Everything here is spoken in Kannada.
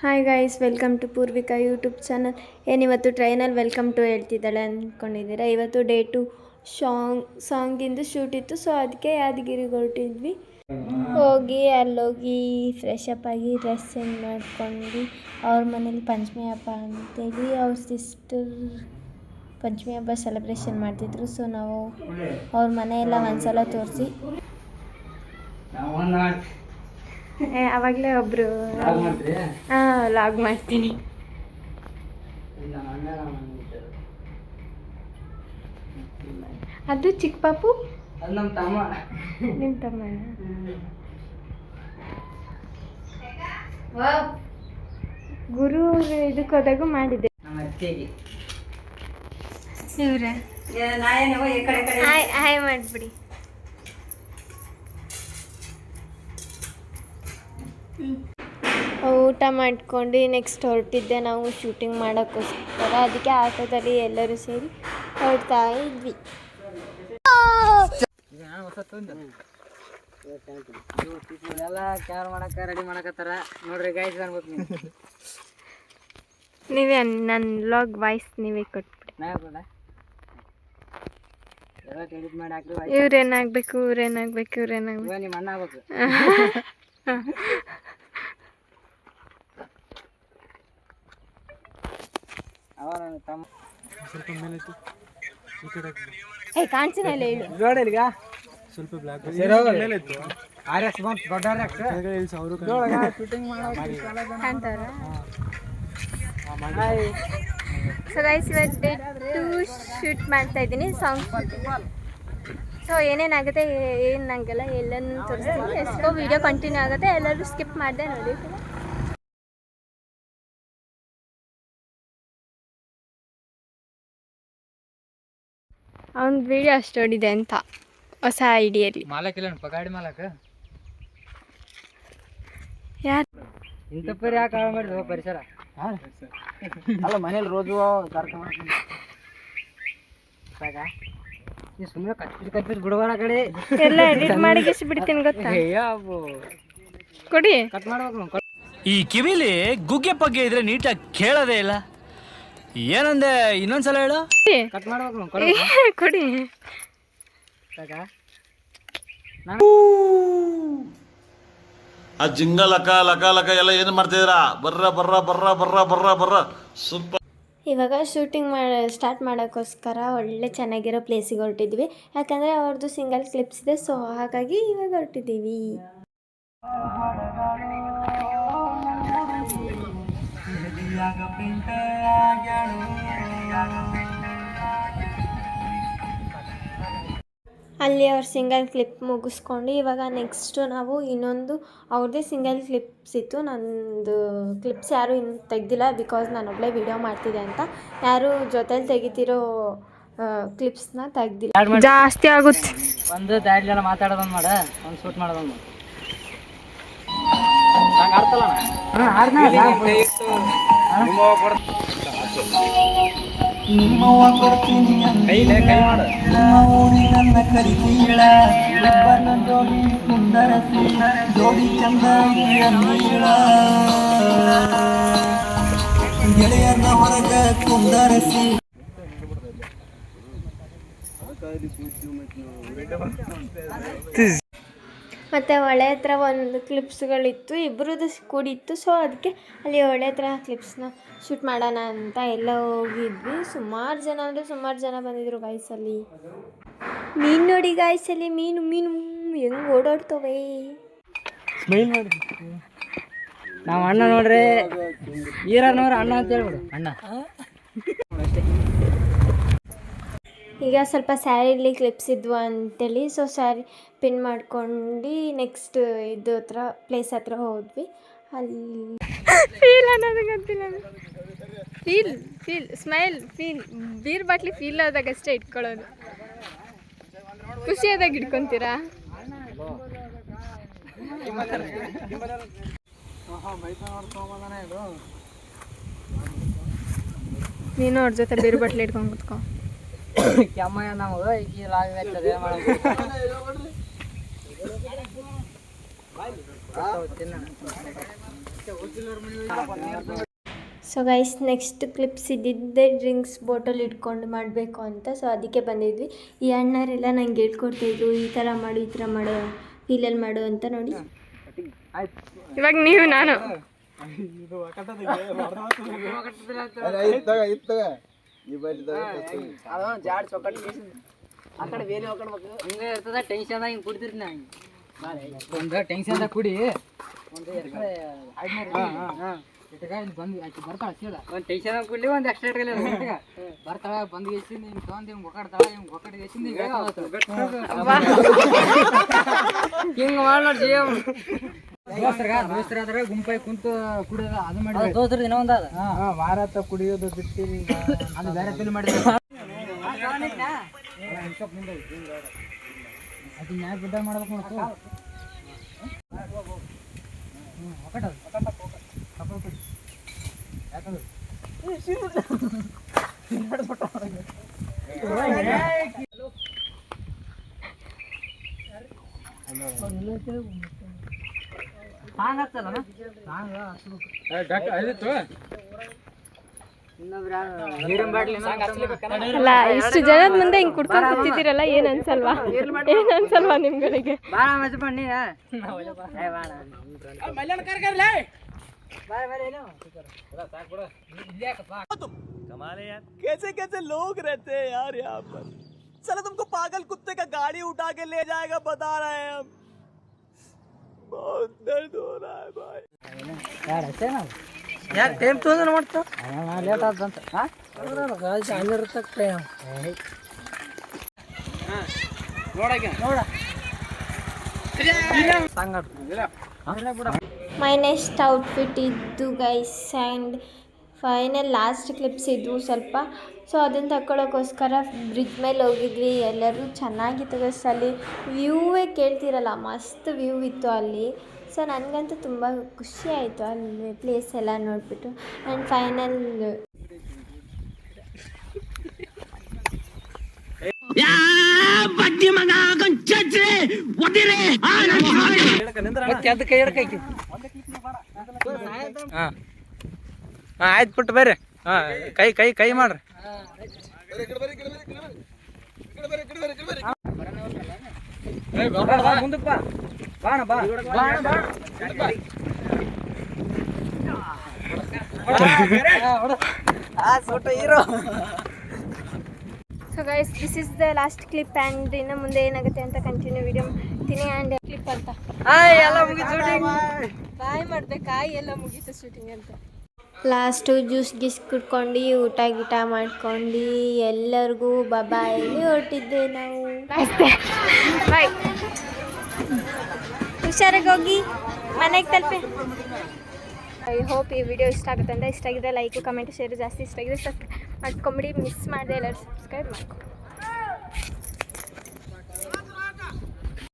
Hi guys, welcome to Purvika YouTube channel. ಏನಿವತ್ತು ಟ್ರೈನಲ್ಲಿ ವೆಲ್ಕಮ್ ಟು ಹೇಳ್ತಿದ್ದಾಳೆ ಅಂದ್ಕೊಂಡಿದ್ದೀರಾ. ಇವತ್ತು ಡೇ 2 ಸಾಂಗಿಂದು ಶೂಟ್ ಇತ್ತು. ಸೊ ಅದಕ್ಕೆ ಯಾದಗಿರಿಗೆ ಹೊರಟಿದ್ವಿ. ಅಲ್ಲೋಗಿ ಫ್ರೆಶ್ ಅಪ್ ಆಗಿ ಡ್ರೆಸ್ ಚೇಂಜ್ ಮಾಡ್ಕೊಂಡು ಅವ್ರ ಮನೇಲಿ ಪಂಚಮಿ ಹಬ್ಬ ಅಂತೇಳಿ ಅವ್ರ ಸಿಸ್ಟರ್ ಪಂಚಮಿ ಹಬ್ಬ ಸೆಲೆಬ್ರೇಷನ್ ಮಾಡ್ತಿದ್ರು. ಸೊ ನಾವು ಅವ್ರ ಮನೆಯೆಲ್ಲ ಒಂದ್ಸಲ ತೋರಿಸಿ ಅವಾಗಲೇ ಒಬ್ಬರು ಲಾಗ್ ಮಾಡ್ತೀನಿ. ಅದು ಚಿಕ್ಕ ಪಾಪು ನಿಮ್ಮ ತಮ್ಮನ ಗುರು ಇದಕ್ಕೆ ಹೋದಾಗೂ ಮಾಡಿದ್ದೆ. ಇವ್ರೆ ಹಾಯ್ ಮಾಡಿಬಿಡಿ. ಊಟ ಮಾಡ್ಕೊಂಡು ನೆಕ್ಸ್ಟ್ ಹೊರಟಿದ್ದೆ ನಾವು ಶೂಟಿಂಗ್ ಮಾಡೋಕ್ಕೋಸ್ಕರ. ಅದಕ್ಕೆ ಆಟೋದಲ್ಲಿ ಎಲ್ಲರೂ ಸೇರಿ ಹೊರಡ್ತಾ ಇದ್ವಿ. ನೀವೇ ನನ್ನ ವ್ಲಾಗ್ ವಾಯ್ಸ್ ನೀವೇ ಕೊಟ್ಬಿಡಿ. ಇವ್ರೇನಾಗಬೇಕು ನಿಮ್ಮ ಅಣ್ಣ ಆಗ್ಬೇಕು. ಕಾಣಿಸಿಲ್ಲ ಹೇಳು. ಸ್ವಲ್ಪ ಬ್ಲಾಕ್ ಸೊ ಗೈಸ್, ಇವತ್ತು ಡೇ 2 ಶೂಟ್ ಮಾಡ್ತಾ ಇದ್ದೀನಿ ಸಾಂಗ್. ಸೊ ಏನೇನಾಗುತ್ತೆ ಏನಾಗಲ್ಲ ಎಲ್ಲನೂ ತೋರಿಸ್ತೀನಿ. ಎಷ್ಟೋ ವಿಡಿಯೋ ಕಂಟಿನ್ಯೂ ಆಗುತ್ತೆ, ಎಲ್ಲರೂ ಸ್ಕಿಪ್ ಮಾಡಿದೆ ನೋಡಿ. ಅವ್ನ ವಿಡಿಯೋ ಅಷ್ಟು ಹೊಡಿದೆ ಅಂತ ಹೊಸ ಐಡಿಯಲ್ಲಿ. ಯಾರು ಇಂಥಪ್ಪರು ಯಾಕೆ ಹಾಳು ಮಾಡಿದ್ರು ಪರಿಸರ? ಅಲ್ಲ ಮನೇಲಿ ರೋಜು ಸುಮ್ಮನೆ ಕಟ್ಪಿಸಿ ಬಿಡಬೇಡ ಕಡೆ ಎಲ್ಲ ಎಡಿಟ್ ಮಾಡಿ ಬಿಡ್ತೀನಿ ಗೊತ್ತಾ? ಕೊಡಿ ಕಟ್ ಮಾಡ್ಬೇಕು. ಈ ಕಿವಿಲಿ ಗುಗ್ಗೆ ಪಗ್ಗೆ ಇದ್ರೆ ನೀಟಾಗಿ ಕೇಳೋದೇ ಇಲ್ಲ. ಏನಂದೆ ಇನ್ನೊಂದ್ಸಲ ಹೇಳು. ಕಟ್ ಮಾಡ್ಬೇಕು ಕೊಡಿ. ಆ ಜಿಂಗ ಲಕ ಲಕ ಲಕ ಎಲ್ಲ ಏನು ಮಾಡ್ತಿದ್ದೀರಾ? ಬರ್ರ ಸೂಪರ್. ಇವಾಗ ಶೂಟಿಂಗ್ ಸ್ಟಾರ್ಟ್ ಮಾಡೋಕ್ಕೋಸ್ಕರ ಒಳ್ಳೆ ಚೆನ್ನಾಗಿರೋ ಪ್ಲೇಸಿಗೆ ಹೊರಟಿದ್ವಿ. ಯಾಕಂದರೆ ಅವ್ರದ್ದು ಸಿಂಗಲ್ ಕ್ಲಿಪ್ಸ್ ಇದೆ. ಸೊ ಹಾಗಾಗಿ ಇವಾಗ ಹೊರಟಿದ್ದೀವಿ. ಅಲ್ಲಿ ಅವ್ರ ಸಿಂಗಲ್ ಕ್ಲಿಪ್ ಮುಗಿಸ್ಕೊಂಡು ಇವಾಗ ನೆಕ್ಸ್ಟು ನಾವು ಇನ್ನೊಂದು ಅವ್ರದ್ದೇ ಸಿಂಗಲ್ ಕ್ಲಿಪ್ಸ್ ಇತ್ತು. ನಂದು ಕ್ಲಿಪ್ಸ್ ಯಾರೂ ಇನ್ನು ತೆಗ್ದಿಲ್ಲ, ಬಿಕಾಸ್ ನಾನು ಒಬ್ಬಳೇ ವಿಡಿಯೋ ಮಾಡ್ತಿದ್ದೆ ಅಂತ. ಯಾರು ಜೊತೆಲಿ ತೆಗಿತಿರೋ ಕ್ಲಿಪ್ಸ್ನ ತೆಗ್ದಿಲ್ಲ. ಜಾಸ್ತಿ ಆಗುತ್ತೆ. ಒಂದು 2 ಜನ ಮಾತಾಡೋದೊಂದು ಮಾಡ, ಒಂದು ಶೂಟ್ ಮಾಡೋದೊಂದು ನಿಮ್ಮವ್ವ ಕೊಡ್ತೀನಿ ನನ್ನ ಕರಿತೀಳ ಜೋಡಿ ಕುಂದರಸಿ ಜೋಡಿ ಚಂದ ಗೆಳೆಯರ್ನ ಹೊರಗ ಕುಂದರಸಿ. ಮತ್ತು ಹೊಳೆ ಹತ್ರ ಒಂದು ಕ್ಲಿಪ್ಸ್ಗಳಿತ್ತು, ಇಬ್ಬರದ್ದು ಕೂಡಿತ್ತು. ಸೊ ಅದಕ್ಕೆ ಅಲ್ಲಿ ಹೊಳೆ ಹತ್ರ ಕ್ಲಿಪ್ಸ್ನ ಶೂಟ್ ಮಾಡೋಣ ಅಂತ ಎಲ್ಲ ಹೋಗಿದ್ವಿ. ಸುಮಾರು ಜನ ಬಂದಿದ್ರು ಗಾಯ್ಸಲ್ಲಿ. ಮೀನು ನೋಡಿ ಗಾಯ್ಸಲ್ಲಿ, ಮೀನು ಹೆಂಗೆ ಓಡಾಡ್ತವೆ. ಸ್ಮೈಲ್ ಮಾಡಿ ನಾವು ಅಣ್ಣ ನೋಡ್ರಿ, ಈರನವ್ರು ಅಣ್ಣ ಅಂತ ಹೇಳ್ಬಿಡು. ಅಣ್ಣ ಈಗ ಸ್ವಲ್ಪ ಸ್ಯಾರಿಲಿ ಕ್ಲಿಪ್ಸ್ ಇದ್ವು ಅಂತೇಳಿ ಸೊ ಸ್ಯಾರಿ ಪಿನ್ ಮಾಡ್ಕೊಂಡು ನೆಕ್ಸ್ಟ್ ಇದು ಹತ್ರ ಪ್ಲೇಸ್ ಹತ್ರ ಹೋದ್ವಿ. ಅಲ್ಲಿ ಫೀಲ್ ಅನ್ನೋದು ಗೊತ್ತಿಲ್ಲ. Feel smile beer bottle feel ಆದಾಗ ಅಷ್ಟೇ ಇಟ್ಕೊಳ್ಳೋದು. ಖುಷಿಯಾದಾಗ ಇಟ್ಕೊತೀರಾ? ನೀನು ಅವ್ರ ಜೊತೆ ಬೀರ್ ಬಾಟ್ಲಿ ಇಟ್ಕೊಂಡು ಕುತ್ಕೊ. ಕೆಮ್ಮಯ್ಯ ನಮಗೆ ಈಗ ಲಾಗ್ ಆಗ್ತದೆ ಸೊ ಗೈಸ್ ನೆಕ್ಸ್ಟ್ ಕ್ಲಿಪ್ಸ್ ಇದ್ದಿದ್ದೆ ಡ್ರಿಂಕ್ಸ್ ಬಾಟಲ್ ಇಟ್ಕೊಂಡು ಮಾಡಬೇಕು ಅಂತ. ಸೊ ಅದಕ್ಕೆ ಬಂದಿದ್ವಿ. ಈ ಅಣ್ಣರೆಲ್ಲ ನಂಗೆ ಹೇಳ್ಕೊಡ್ತಾಯಿದ್ರು, ಈ ಥರ ಮಾಡು, ಈ ಥರ ಮಾಡು, ಫೀಲಲ್ಲಿ ಮಾಡು ಅಂತ. ನೋಡಿ ಇವಾಗ ನೀವು ನಾನು ಜಾಡ್ ಚೊಕ್ಕಟ್ಟು ಆ ಕಡೆ ಬೇಲಿ ಹೋಗ್ಬೇಕು ಹಿಂಗೆ ಇರ್ತದ. ಟೆನ್ಷನ್ದಾಗ ಹಿಂಗೆ ಕುಡಿದಿರಿ ನಾ ಹಿಂಗೆ ಒಂದು ಟೆನ್ಷನ್ದಾಗ ಕುಡಿ ಒಂದು ಬಂದು ಆಕೆ ಬರ್ತಾಳೆ ಸೀದಾ ಒಂದು ಟೆನ್ಷನ್ ಕುಡ್ಲಿ ಒಂದು ಎಕ್ಸ್ಟ್ರಾ ಇಟ್ಕೊಳ್ಳಿ ಬರ್ತಾಳೆ ಬಂದು ಗೆಸಿ ಹಿಂಗೆ ತೊಗೊಂಡು ಹಿಂಗೆ ಒಕ್ಕಾಡ್ತಾಳೆ ಹಿಂಗೆ ಒಕ್ಕಡ ಗೆಸಿಂದ ಹಿಂಗೆ ಮಾಡಿ ನೋಡಿ ಸೇಮ್ ದೋಸ್ತರಾದ್ರೆ ಗುಂಪಾಗಿ ಕುಂತು ಕುಡಿಯೋದು ಅದು ಮಾಡಿ ದೋಸ್ತರು ದಿನ ಒಂದ ಮಾರಾಟ ಕುಡಿಯೋದು ಬಿಡ್ತೀರಿ ಅದು ಬೇರೆ ಫೀಲ್ ಮಾಡಿದ್ರೆ ಅದು ನ್ಯಾಯ ಬಿಡ್ಡ ಮಾಡ್ಬೇಕು ನೋಡ್ತು ಅಲ್ಲ ಇಷ್ಟು ಜನದ ಮುಂದೆ ಹಿಂಗೆ ಕುಡ್ಕೊಂಡು ಕೂತಿದ್ದೀರಲ್ಲ, ಏನು ಅನ್ಸಲ್ವಾ? ಏನು ಅನ್ಸಲ್ವಾ ನಿಮ್ಗಳಿಗೆ? कैसे कैसे लोग रहते हैं यार यहाँ पर। चलो तुमको पागल कुत्ते का गाड़ी उठा के ले जाएगा, बता रहे हैं हम। बहुत दर्द हो रहा है भाई। ಯಾಕೆ ಟೈಮ್ ತೊಂದ್ರೆ ಮಾಡ್ತು ಲೇಟ್ ಆದಂತ ಮೈ ನೆಕ್ಸ್ಟ್ ಔಟ್ಫಿಟ್ ಇದ್ದು guys and final last clips ಇದ್ವು ಸ್ವಲ್ಪ. ಸೊ ಅದನ್ನು ತಗೊಳ್ಳೋಕ್ಕೋಸ್ಕರ ಬ್ರಿಡ್ಜ್ ಮೇಲೆ ಹೋಗಿದ್ವಿ. ಎಲ್ಲರೂ ಚೆನ್ನಾಗಿತ್ತು ಗೈಸ್. ಅಲ್ಲಿ ವ್ಯೂವೇ ಕೇಳ್ತಿರಲ್ಲ, ಮಸ್ತ್ ವ್ಯೂ ಇತ್ತು ಅಲ್ಲಿ. ಸೊ ನನಗಂತೂ ತುಂಬ ಖುಷಿ ಆಯಿತು ಅಲ್ಲಿ ಪ್ಲೇಸ್ ಎಲ್ಲ ನೋಡಿಬಿಟ್ಟು. ಆ್ಯಂಡ್ ಫೈನಲ್ ಆಯ್ತು ಬಿಟ್ಟು ಬರ್ರಿ. ಕೈ ಕೈ ಕೈ ಮಾಡ್ರಿ. ಮುಂದಕ್ಕೆ ಬಾ ಬಾಣ ಬಾ hero. So guys this is the last clip and ಇನ್ನು ಮುಂದೆ ಏನಾಗುತ್ತೆ ಅಂತ ಕಂಟಿನ್ಯೂ ವಿಡಿಯೋ ಮಾಡ್ತೀನಿ. ಆ್ಯಂಡ್ ಕ್ಲಿಪ್ ಅಂತ ಎಲ್ಲ ಮುಗಿತು ಶೂಟಿಂಗ್. ಬಾಯ್ ಮಾಡಬೇಕಾ ಎಲ್ಲ ಮುಗೀತು ಶೂಟಿಂಗ್ ಅಂತ. ಲಾಸ್ಟು ಜ್ಯೂಸ್ ಗೀಸ್ ಕುಡ್ಕೊಂಡು ಊಟ ಗೀಟ ಮಾಡ್ಕೊಂಡು ಎಲ್ಲರಿಗೂ ಬಾಯಲ್ಲಿ ಹೊರಟಿದ್ದೆ ನಾವು. ಬಾಯ್, ಹುಷಾರಾಗಿ ಹೋಗಿ ಮನೆಗೆ ತಲುಪಿ. ಐ ಹೋಪ್ ಈ ವಿಡಿಯೋ ಇಷ್ಟ ಆಗುತ್ತೆ ಅಂತ. ಇಷ್ಟ ಆಗಿದ್ರೆ ಲೈಕು ಕಮೆಂಟ್ ಶೇರು ಜಾಸ್ತಿ ಇಷ್ಟ ಆಗಿದೆ ಸಬ್ಸ್ಕ್ರೈಬ್ ಮಾಡ್ಕೊಂಬಿಡಿ. ಮಿಸ್ ಮಾಡಿದೆ ಎಲ್ಲರೂ ಸಬ್ಸ್ಕ್ರೈಬ್ ಮಾಡ್ಕೊಂಡು.